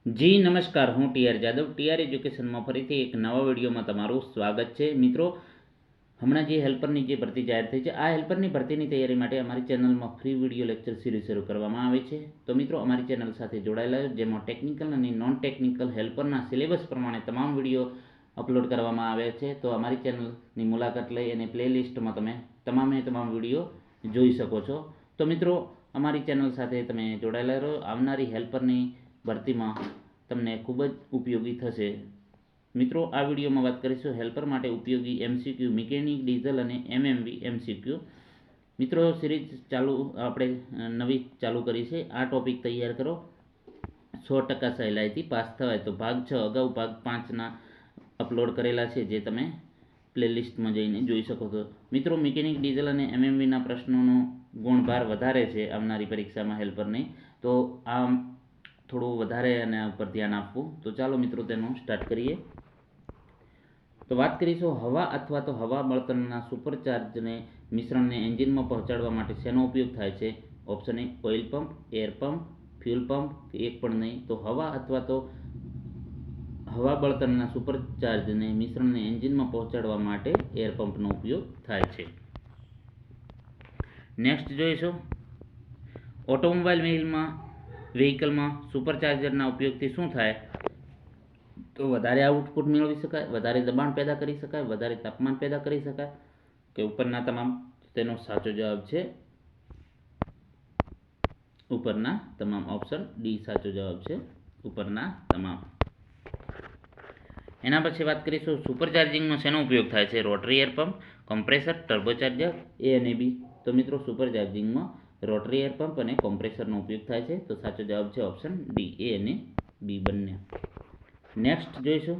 જી નમસ્કાર, હું TR Jadav TR એજ્યુકેશનમાં ફરીથી એક નવા વિડીયોમાં તમારું સ્વાગત છે. મિત્રો, હમણાં જે હેલ્પરની જે ભરતી જાહેર થઈ છે, આ હેલ્પરની ભરતીની તૈયારી માટે અમારી ચેનલમાં ફ્રી વિડીયો લેક્ચર સિરીઝ શરૂ કરવામાં આવે છે. તો મિત્રો, અમારી ચેનલ સાથે જોડાયેલા જેમાં ટેકનિકલ અને નોન ટેકનિકલ હેલ્પરના સિલેબસ પ્રમાણે તમામ વિડીયો અપલોડ કરવામાં આવે છે. તો અમારી ચેનલની મુલાકાત લઈ અને પ્લેલિસ્ટમાં તમે તમામ વિડીયો જોઈ શકો છો. તો મિત્રો, અમારી ચેનલ સાથે તમે જોડાયેલા રહો. આવનારી હેલ્પરની ભરતીમાં તમને ખૂબ જ ઉપયોગી થશે. મિત્રો, આ વિડીયોમાં વાત કરીશું હેલ્પર માટે ઉપયોગી MCQ, મિકેનિક, ડીઝલ અને MMV MCQ. મિત્રો, સિરીઝ આપણે નવી ચાલુ કરી છે. આ ટોપિક તૈયાર કરો, 100% સહેલાઈથી પાસ થવાય. તો ભાગ 6 અગાઉ ભાગ 5ના અપલોડ કરેલા છે, જે તમે પ્લેલિસ્ટમાં જઈને જોઈ શકો છો. મિત્રો, મિકેનિક, ડીઝલ અને MMVના પ્રશ્નોનો ગુણભાર વધારે છે આવનારી પરીક્ષામાં હેલ્પરની. તો આ થોડું વધારે એના ઉપર ધ્યાન આપવું. તો ચાલો મિત્રો, તેનું સ્ટાર્ટ કરીએ. તો વાત કરીશું હવા અથવા તો હવા બળતણના સુપરચાર્જને મિશ્રણને એન્જિનમાં પહોંચાડવા માટે શેનો ઉપયોગ થાય છે? Option A oil pump, air pump, fuel pump કે એક પણ નહીં. તો હવા અથવા તો હવા બળતણના સુપરચાર્જને મિશ્રણને એન્જિનમાં પહોંચાડવા માટે એર પંપનો ઉપયોગ થાય છે. નેક્સ્ટ જોઈશું, ઓટોમોબાઈલ વ્હીકલમાં સુપરચાર્જરના ઉપયોગથી શું થાય? તો વધારે આઉટપુટ મેળવી શકાય, વધારે દબાણ પેદા કરી શકાય, વધારે તાપમાન પેદા કરી શકાય કે ઉપરના તમામ. તેનો સાચો જવાબ છે ઉપરના તમામ. ઓપ્શન ડી સાચો જવાબ છે, ઉપરના તમામ. એના પછી વાત કરીશું સુપરચાર્જિંગમાં શેનો ઉપયોગ થાય છે? રોટરી એર પંપ, કોમ્પ્રેસર, ટર્બોચાર્જર, એ અને બી. તો મિત્રો, સુપરચાર્જિંગમાં રોટરી એર પંપ અને કોમ્પ્રેસરનો ઉપયોગ થાય છે. તો સાચો જવાબ છે ઓપ્શન ડી, એ અને બી બંને. નેક્સ્ટ જોઈશું,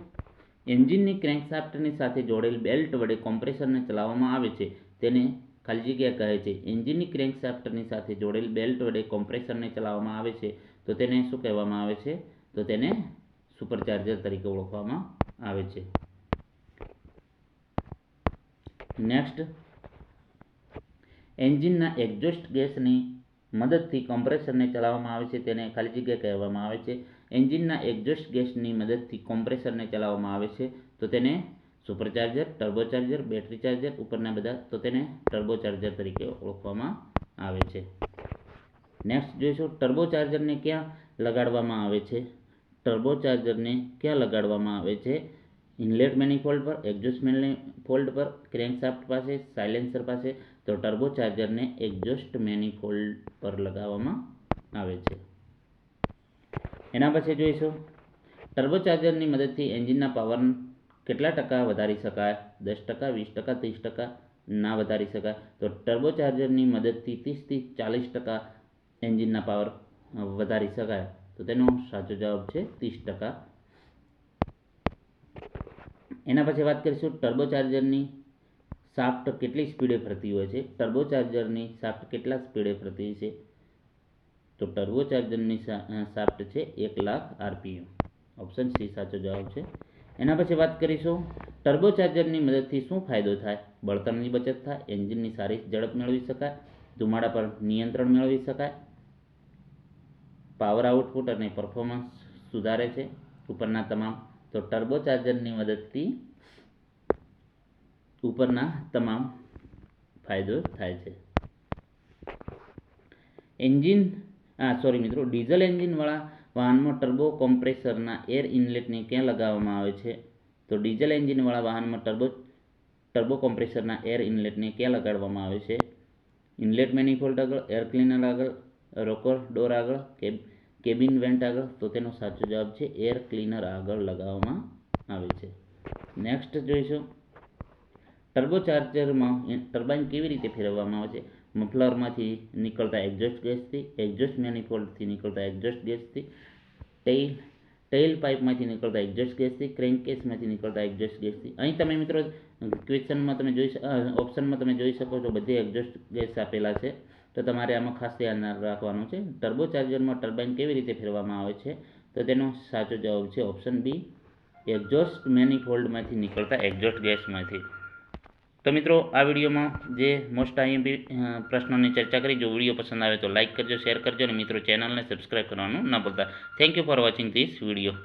એન્જિનની ક્રેન્કશાફ્ટની સાથે જોડેલ બેલ્ટ વડે કોમ્પ્રેસરને ચલાવવામાં આવે છે, તેને ખાલી જગ્યા કહે છે. એન્જિનની ક્રેન્કશાફ્ટની સાથે જોડેલ બેલ્ટ વડે કોમ્પ્રેસરને ચલાવવામાં આવે છે, તો તેને શું કહેવામાં આવે છે? તો તેને સુપરચાર્જર તરીકે ઓળખવામાં આવે છે. નેક્સ્ટ, એન્જિનના એક્ઝોસ્ટ ગેસની મદદથી કોમ્પ્રેસરને ચલાવવામાં આવે છે, તેને ખાલી જગ્યા કહેવામાં આવે છે. એન્જિનના એક્ઝોસ્ટ ગેસની મદદથી કોમ્પ્રેસરને ચલાવવામાં આવે છે, તો તેને સુપરચાર્જર, ટર્બોચાર્જર, બેટરી ચાર્જર, ઉપરના બધા, તો તેને ટર્બોચાર્જર તરીકે ઓળખવામાં આવે છે. નેક્સ્ટ જોઈશું, ટર્બોચાર્જરને ક્યાં લગાડવામાં આવે છે? ટર્બોચાર્જરને ક્યાં લગાડવામાં આવે છે? ઇનલેટ મેનિફોલ્ડ પર, એક્ઝોસ્ટ મેનિફોલ્ડ પર, ક્રેન્કશાફ્ટ પાસે, સાયલેન્સર પાસે. તો ટર્બોચાર્જરને એક્ઝોસ્ટ મેનિફોલ્ડ પર લગાવવામાં આવે છે. એના પછી જોઈશું, ટર્બોચાર્જરની મદદથી એન્જિનના પાવર કેટલા ટકા વધારી શકાય? 10%, 20%, 30%? ના વધારી શકાય. તો ટર્બોચાર્જરની મદદથી 30થી 40% એન્જિનના પાવર વધારી શકાય. તો તેનો સાચો જવાબ છે 30%. એના પછી વાત કરીશું, ટર્બોચાર્જરની શાફ્ટ કેટલી સ્પીડે ફરતી હોય છે? ટર્બોચાર્જરની શાફ્ટ કેટલા સ્પીડે ફરતી છે? તો ટર્બોચાર્જરની શાફ્ટ છે 1,00,000 RPM. ઓપ્શન સી સાચો જવાબ છે. એના પછી વાત કરીશું, ટર્બોચાર્જરની મદદથી શું ફાયદો થાય? બળતણની બચત થાય, એન્જિનની સારી ઝડપ મેળવી શકાય, ધુમાડા પર નિયંત્રણ મેળવી શકાય, પાવર આઉટપુટ અને પરફોર્મન્સ સુધારે છે, ઉપરના તમામ. તો ટર્બોચાર્જરની મદદથી ઉપરના તમામ ફાયદો થાય છે. ડીઝલ એન્જિનવાળા વાહનમાં ટર્બો કોમ્પ્રેસરના એર ઇનલેટને ક્યાં લગાવવામાં આવે છે? તો ડીઝલ એન્જિનવાળા વાહનમાં ટર્બો કોમ્પ્રેસરના એર ઇનલેટને ક્યાં લગાડવામાં આવે છે? ઇનલેટ મેનિફોલ્ડ આગળ, એર ક્લીનર આગળ, રોકર ડોર આગળ, કેબિન વેન્ટ આગળ. તો તેનો સાચો જવાબ છે એર ક્લીનર આગળ લગાવવામાં આવે છે. નેક્સ્ટ જોઈશું, ટર્બોચાર્જરમાં ટર્બાઇન કેવી રીતે ફેરવવામાં આવે છે? મફલરમાંથી નીકળતા એક્ઝોસ્ટ ગેસથી, એક્ઝોસ્ટ મેનિફોલ્ડથી નીકળતા એક્ઝોસ્ટ ગેસથી, ટેઇલ પાઇપમાંથી નીકળતા એક્ઝોસ્ટ ગેસથી, ક્રેન્કકેસમાંથી નીકળતા એક્ઝોસ્ટ ગેસથી. અહીં તમે મિત્રો ઓપ્શનમાં તમે જોઈ શકો છો, બધી એક્ઝોસ્ટ ગેસ આપેલા છે. તો તમારે આમાં ખાસ ધ્યાન રાખવાનું છે. ટર્બોચાર્જરમાં ટર્બાઇન કેવી રીતે ફેરવવામાં આવે છે? તો તેનો સાચો જવાબ છે ઓપ્શન બી, એક્ઝોસ્ટ મેનિફોલ્ડમાંથી નીકળતા એક્ઝોસ્ટ ગેસમાંથી. તો મિત્રો આ વિડીયોમાં જે મોસ્ટ આઈએમપી પ્રશ્નોની ચર્ચા કરી, જો વિડીયો પસંદ આવે તો લાઇક કરજો, શેર કરજો અને મિત્રો ચેનલને સબસ્ક્રાઈબ કરવાનું ન ભૂલતા. Thank you for watching this video.